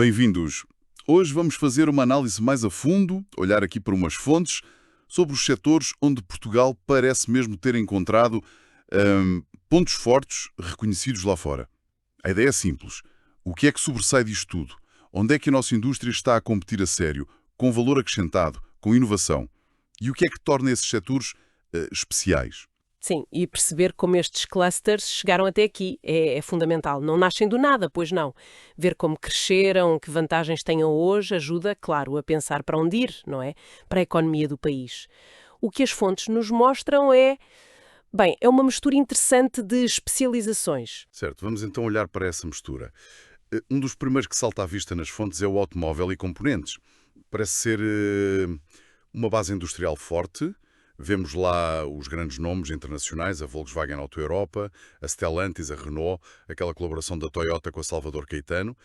Bem-vindos. Hoje vamos fazer uma análise mais a fundo, olhar aqui para umas fontes, sobre os setores onde Portugal parece mesmo ter encontrado pontos fortes reconhecidos lá fora. A ideia é simples. O que é que sobressai disto tudo? Onde é que a nossa indústria está a competir a sério, com valor acrescentado, com inovação? E o que é que torna esses setores especiais? Sim, e perceber como estes clusters chegaram até aqui é fundamental. Não nascem do nada, pois não. Ver como cresceram, que vantagens tenham hoje, ajuda, claro, a pensar para onde ir, não é? Para a economia do país. O que as fontes nos mostram é uma mistura interessante de especializações. Certo, vamos então olhar para essa mistura. Um dos primeiros que salta à vista nas fontes é o automóvel e componentes. Parece ser uma base industrial forte. Vemos lá os grandes nomes internacionais, a Volkswagen Auto Europa, a Stellantis, a Renault, aquela colaboração da Toyota com a Salvador Caetano.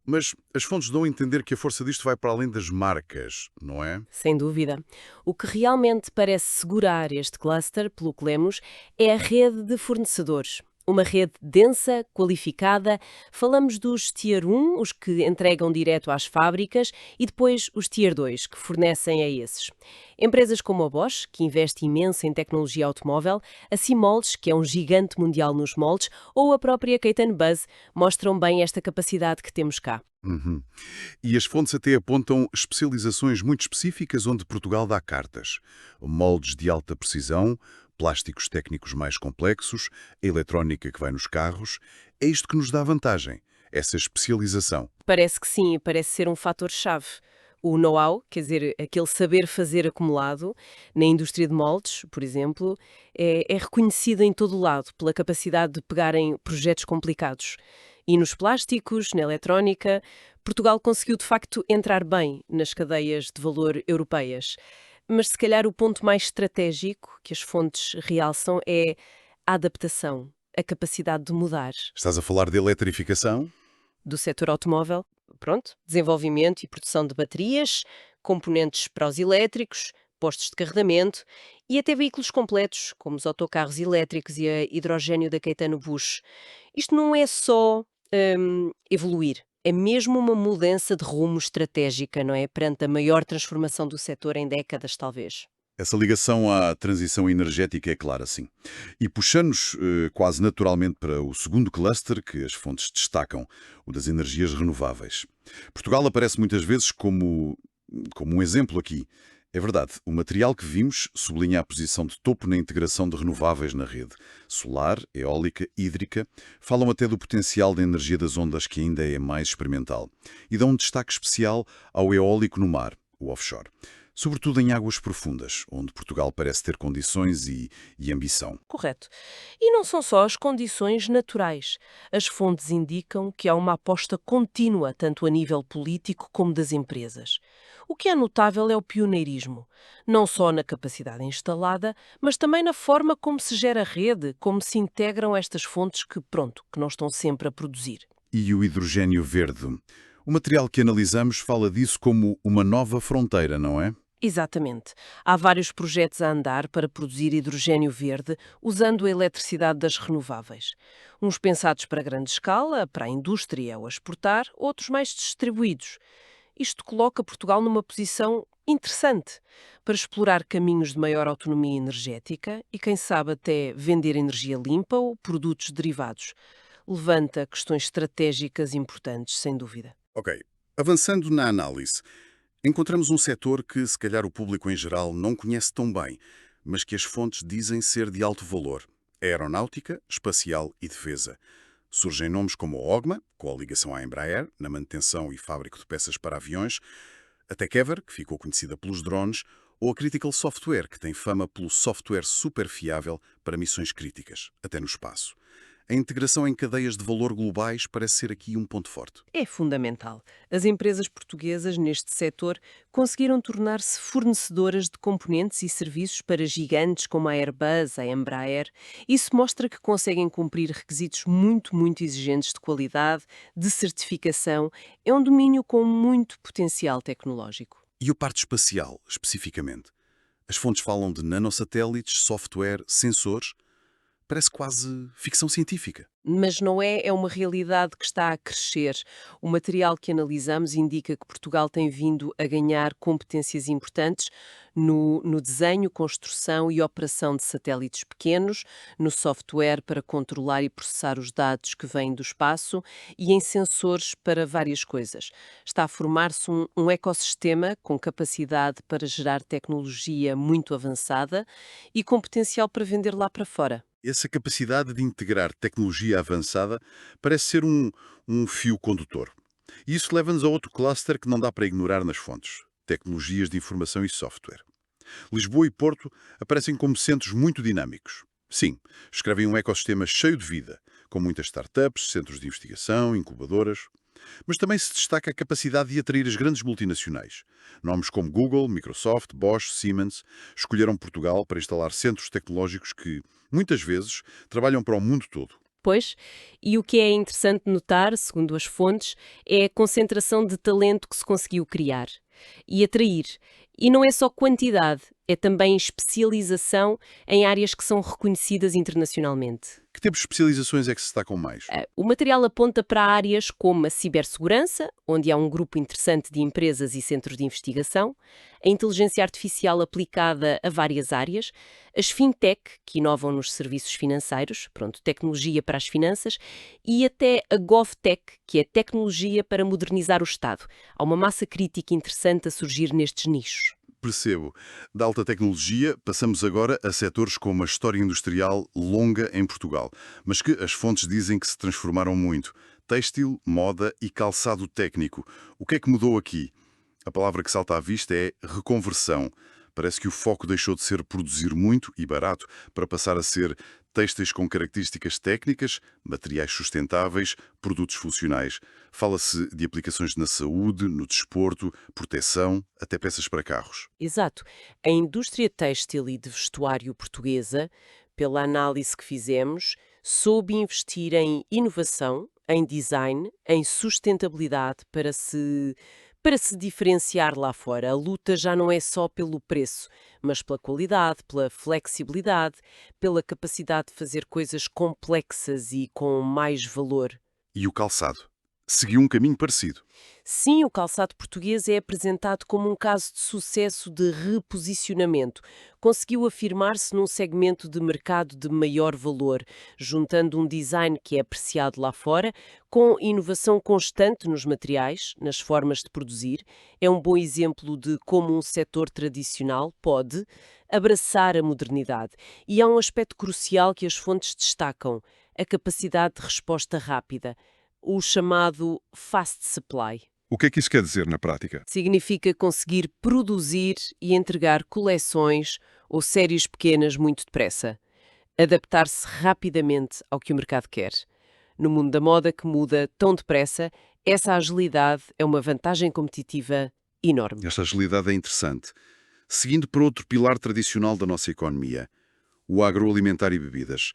Mas as fontes dão a entender que a força disto vai para além das marcas, não é? Sem dúvida. O que realmente parece segurar este cluster, pelo que lemos, é a rede de fornecedores. Uma rede densa, qualificada. Falamos dos Tier 1, os que entregam direto às fábricas, e depois os Tier 2, que fornecem a esses. Empresas como a Bosch, que investe imenso em tecnologia automóvel, a Simoldes, que é um gigante mundial nos moldes, ou a própria Caetano Buzz, mostram bem esta capacidade que temos cá. Uhum. E as fontes até apontam especializações muito específicas onde Portugal dá cartas. Moldes de alta precisão, plásticos técnicos mais complexos, a eletrónica que vai nos carros. É isto que nos dá vantagem, essa especialização. Parece que sim, parece ser um fator-chave. O know-how, quer dizer, aquele saber fazer acumulado, na indústria de moldes, por exemplo, é reconhecido em todo o lado pela capacidade de pegarem projetos complicados. E nos plásticos, na eletrónica, Portugal conseguiu de facto entrar bem nas cadeias de valor europeias. Mas se calhar o ponto mais estratégico que as fontes realçam é a adaptação, a capacidade de mudar. Estás a falar de eletrificação? Do setor automóvel, pronto, desenvolvimento e produção de baterias, componentes para os elétricos, postos de carregamento e até veículos completos, como os autocarros elétricos e a hidrogénio da Caetano Bush. Isto não é só evoluir, é mesmo uma mudança de rumo estratégica, não é? Perante a maior transformação do setor em décadas, talvez. Essa ligação à transição energética é clara, sim. E puxando-nos quase naturalmente para o segundo cluster que as fontes destacam, o das energias renováveis. Portugal aparece muitas vezes como um exemplo aqui. É verdade, o material que vimos sublinha a posição de topo na integração de renováveis na rede. Solar, eólica, hídrica, falam até do potencial da energia das ondas que ainda é mais experimental. E dão um destaque especial ao eólico no mar, o offshore. Sobretudo em águas profundas, onde Portugal parece ter condições e ambição. Correto. E não são só as condições naturais. As fontes indicam que há uma aposta contínua, tanto a nível político como das empresas. O que é notável é o pioneirismo, não só na capacidade instalada, mas também na forma como se gera a rede, como se integram estas fontes que não estão sempre a produzir. E o hidrogênio verde. O material que analisamos fala disso como uma nova fronteira, não é? Exatamente. Há vários projetos a andar para produzir hidrogénio verde usando a eletricidade das renováveis. Uns pensados para grande escala, para a indústria ou a exportar, outros mais distribuídos. Isto coloca Portugal numa posição interessante para explorar caminhos de maior autonomia energética e, quem sabe, até vender energia limpa ou produtos derivados. Levanta questões estratégicas importantes, sem dúvida. Ok. Avançando na análise, encontramos um setor que, se calhar, o público em geral não conhece tão bem, mas que as fontes dizem ser de alto valor. A aeronáutica, espacial e defesa. Surgem nomes como a OGMA, com a ligação à Embraer, na manutenção e fábrica de peças para aviões, a Tekever, que ficou conhecida pelos drones, ou a Critical Software, que tem fama pelo software super fiável para missões críticas, até no espaço. A integração em cadeias de valor globais parece ser aqui um ponto forte. É fundamental. As empresas portuguesas neste setor conseguiram tornar-se fornecedoras de componentes e serviços para gigantes como a Airbus, a Embraer. Isso mostra que conseguem cumprir requisitos muito exigentes de qualidade, de certificação. É um domínio com muito potencial tecnológico. E o parte espacial, especificamente? As fontes falam de nanosatélites, software, sensores. Parece quase ficção científica. Mas não é, é uma realidade que está a crescer. O material que analisamos indica que Portugal tem vindo a ganhar competências importantes no desenho, construção e operação de satélites pequenos, no software para controlar e processar os dados que vêm do espaço e em sensores para várias coisas. Está a formar-se um ecossistema com capacidade para gerar tecnologia muito avançada e com potencial para vender lá para fora. Essa capacidade de integrar tecnologia avançada parece ser um fio condutor. E isso leva-nos a outro cluster que não dá para ignorar nas fontes: tecnologias de informação e software. Lisboa e Porto aparecem como centros muito dinâmicos. Sim, escrevem um ecossistema cheio de vida, com muitas startups, centros de investigação, incubadoras. Mas também se destaca a capacidade de atrair as grandes multinacionais. Nomes como Google, Microsoft, Bosch, Siemens escolheram Portugal para instalar centros tecnológicos que, muitas vezes, trabalham para o mundo todo. Pois, e o que é interessante notar, segundo as fontes, é a concentração de talento que se conseguiu criar e atrair. E não é só quantidade, é também especialização em áreas que são reconhecidas internacionalmente. Que tipo de especializações é que se destacam mais? O material aponta para áreas como a cibersegurança, onde há um grupo interessante de empresas e centros de investigação, a inteligência artificial aplicada a várias áreas, as fintech, que inovam nos serviços financeiros, pronto, tecnologia para as finanças, e até a GovTech, que é tecnologia para modernizar o Estado. Há uma massa crítica interessante a surgir nestes nichos. Percebo. Da alta tecnologia, passamos agora a setores com uma história industrial longa em Portugal, mas que as fontes dizem que se transformaram muito. Têxtil, moda e calçado técnico. O que é que mudou aqui? A palavra que salta à vista é reconversão. Parece que o foco deixou de ser produzir muito e barato para passar a ser têxteis com características técnicas, materiais sustentáveis, produtos funcionais. Fala-se de aplicações na saúde, no desporto, proteção, até peças para carros. Exato. A indústria têxtil e de vestuário portuguesa, pela análise que fizemos, soube investir em inovação, em design, em sustentabilidade para se diferenciar lá fora. A luta já não é só pelo preço, mas pela qualidade, pela flexibilidade, pela capacidade de fazer coisas complexas e com mais valor. E o calçado? Seguiu um caminho parecido. Sim, o calçado português é apresentado como um caso de sucesso de reposicionamento. Conseguiu afirmar-se num segmento de mercado de maior valor, juntando um design que é apreciado lá fora, com inovação constante nos materiais, nas formas de produzir. É um bom exemplo de como um setor tradicional pode abraçar a modernidade. E há um aspecto crucial que as fontes destacam: a capacidade de resposta rápida, o chamado fast supply. O que é que isso quer dizer na prática? Significa conseguir produzir e entregar coleções ou séries pequenas muito depressa. Adaptar-se rapidamente ao que o mercado quer. No mundo da moda que muda tão depressa, essa agilidade é uma vantagem competitiva enorme. Esta agilidade é interessante. Seguindo para outro pilar tradicional da nossa economia, o agroalimentar e bebidas.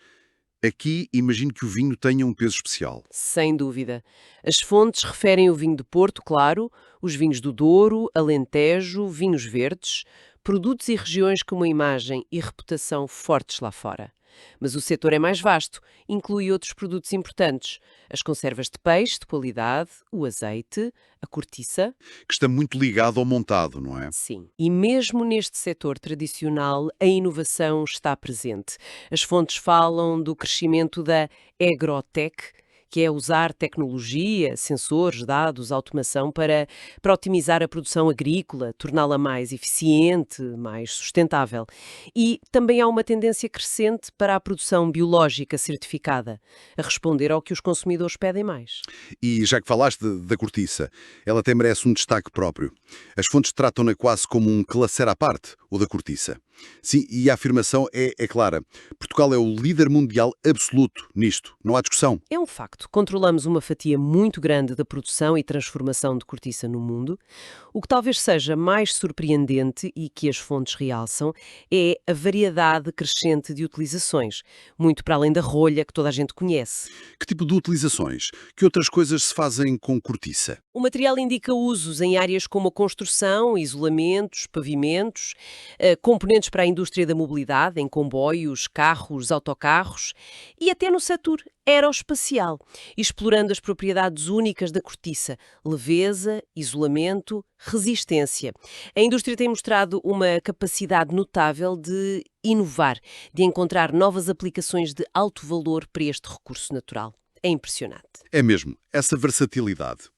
Aqui, imagino que o vinho tenha um peso especial. Sem dúvida. As fontes referem o vinho de Porto, claro, os vinhos do Douro, Alentejo, vinhos verdes, produtos e regiões com uma imagem e reputação fortes lá fora. Mas o setor é mais vasto, inclui outros produtos importantes: as conservas de peixe de qualidade, o azeite, a cortiça. Que está muito ligado ao montado, não é? Sim. E mesmo neste setor tradicional, a inovação está presente. As fontes falam do crescimento da agrotech, que é usar tecnologia, sensores, dados, automação para otimizar a produção agrícola, torná-la mais eficiente, mais sustentável. E também há uma tendência crescente para a produção biológica certificada, a responder ao que os consumidores pedem mais. E já que falaste da cortiça, ela até merece um destaque próprio. As fontes tratam-na quase como um cluster à parte, o da cortiça. Sim, e a afirmação é clara. Portugal é o líder mundial absoluto nisto. Não há discussão. É um facto. Controlamos uma fatia muito grande da produção e transformação de cortiça no mundo. O que talvez seja mais surpreendente e que as fontes realçam é a variedade crescente de utilizações, muito para além da rolha que toda a gente conhece. Que tipo de utilizações? Que outras coisas se fazem com cortiça? O material indica usos em áreas como a construção, isolamentos, pavimentos, componentes para a indústria da mobilidade, em comboios, carros, autocarros e até no setor aeroespacial, explorando as propriedades únicas da cortiça, leveza, isolamento, resistência. A indústria tem mostrado uma capacidade notável de inovar, de encontrar novas aplicações de alto valor para este recurso natural. É impressionante. É mesmo, essa versatilidade.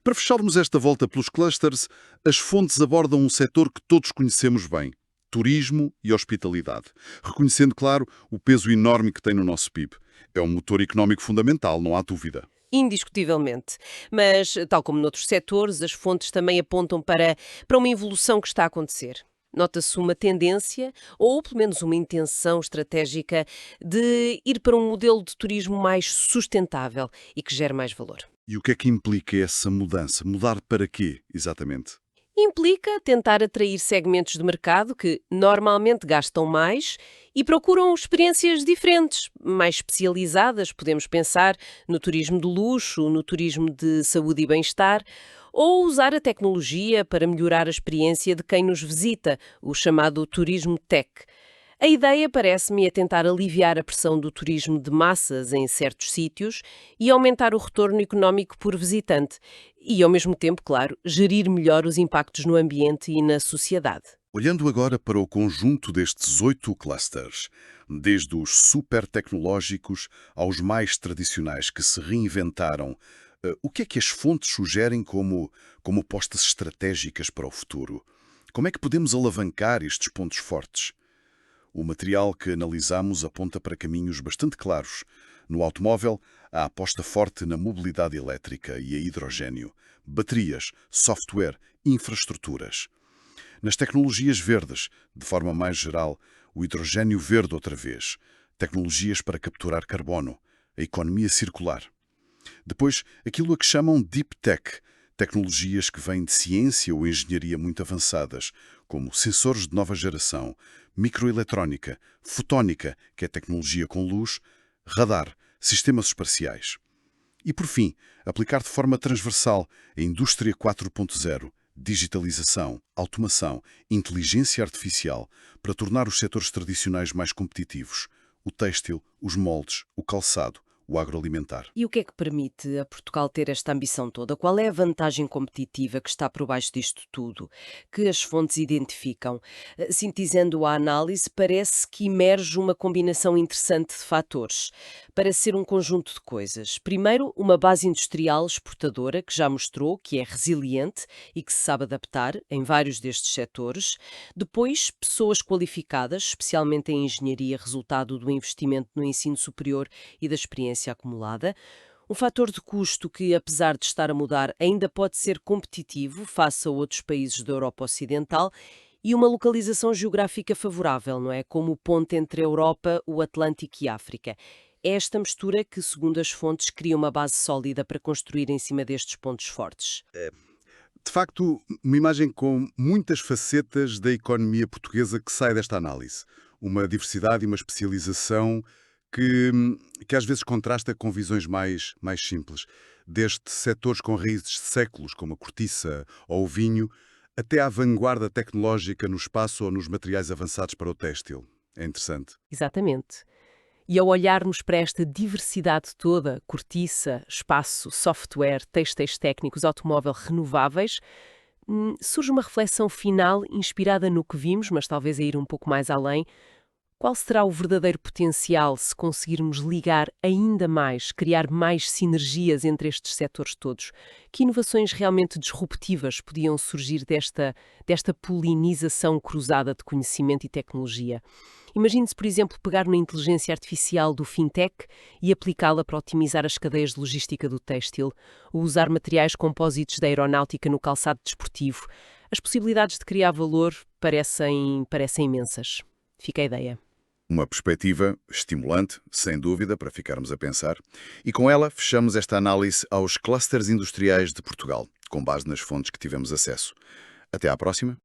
Para fecharmos esta volta pelos clusters, as fontes abordam um setor que todos conhecemos bem: turismo e hospitalidade, reconhecendo, claro, o peso enorme que tem no nosso PIB. É um motor económico fundamental, não há dúvida. Indiscutivelmente. Mas, tal como noutros setores, as fontes também apontam para uma evolução que está a acontecer. Nota-se uma tendência, ou pelo menos uma intenção estratégica, de ir para um modelo de turismo mais sustentável e que gere mais valor. E o que é que implica essa mudança? Mudar para quê, exatamente? Implica tentar atrair segmentos de mercado que normalmente gastam mais e procuram experiências diferentes, mais especializadas. Podemos pensar no turismo de luxo, no turismo de saúde e bem-estar, ou usar a tecnologia para melhorar a experiência de quem nos visita, o chamado turismo tech. A ideia, parece-me, é tentar aliviar a pressão do turismo de massas em certos sítios e aumentar o retorno económico por visitante e, ao mesmo tempo, claro, gerir melhor os impactos no ambiente e na sociedade. Olhando agora para o conjunto destes 8 clusters, desde os super tecnológicos aos mais tradicionais que se reinventaram, o que é que as fontes sugerem como postas estratégicas para o futuro? Como é que podemos alavancar estes pontos fortes? O material que analisamos aponta para caminhos bastante claros. No automóvel, há aposta forte na mobilidade elétrica e a hidrogênio, baterias, software, infraestruturas. Nas tecnologias verdes, de forma mais geral, o hidrogênio verde outra vez, tecnologias para capturar carbono, a economia circular. Depois, aquilo a que chamam Deep Tech, tecnologias que vêm de ciência ou engenharia muito avançadas, como sensores de nova geração, microeletrónica, fotónica, que é tecnologia com luz, radar, sistemas espaciais. E, por fim, aplicar de forma transversal a indústria 4.0, digitalização, automação, inteligência artificial, para tornar os setores tradicionais mais competitivos: o têxtil, os moldes, o calçado, o agroalimentar. E o que é que permite a Portugal ter esta ambição toda? Qual é a vantagem competitiva que está por baixo disto tudo, que as fontes identificam? Sintetizando a análise, parece que emerge uma combinação interessante de fatores. Parece ser um conjunto de coisas. Primeiro, uma base industrial exportadora que já mostrou que é resiliente e que se sabe adaptar em vários destes setores. Depois, pessoas qualificadas, especialmente em engenharia, resultado do investimento no ensino superior e da experiência acumulada. Um fator de custo que, apesar de estar a mudar, ainda pode ser competitivo face a outros países da Europa Ocidental, e uma localização geográfica favorável, não é? Como o ponte entre a Europa, o Atlântico e a África. É esta mistura que, segundo as fontes, cria uma base sólida para construir em cima destes pontos fortes. De facto, uma imagem com muitas facetas da economia portuguesa que sai desta análise. Uma diversidade e uma especialização que às vezes contrasta com visões mais simples. Desde setores com raízes de séculos, como a cortiça ou o vinho, até à vanguarda tecnológica no espaço ou nos materiais avançados para o têxtil. É interessante. Exatamente. E ao olharmos para esta diversidade toda, cortiça, espaço, software, têxteis técnicos, automóvel, renováveis, surge uma reflexão final inspirada no que vimos, mas talvez a ir um pouco mais além. Qual será o verdadeiro potencial se conseguirmos ligar ainda mais, criar mais sinergias entre estes setores todos? Que inovações realmente disruptivas podiam surgir desta polinização cruzada de conhecimento e tecnologia? Imagine-se, por exemplo, pegar na inteligência artificial do fintech e aplicá-la para otimizar as cadeias de logística do têxtil, ou usar materiais compósitos da aeronáutica no calçado desportivo. As possibilidades de criar valor parecem imensas. Fica a ideia. Uma perspectiva estimulante, sem dúvida, para ficarmos a pensar. E com ela fechamos esta análise aos clusters industriais de Portugal, com base nas fontes que tivemos acesso. Até à próxima.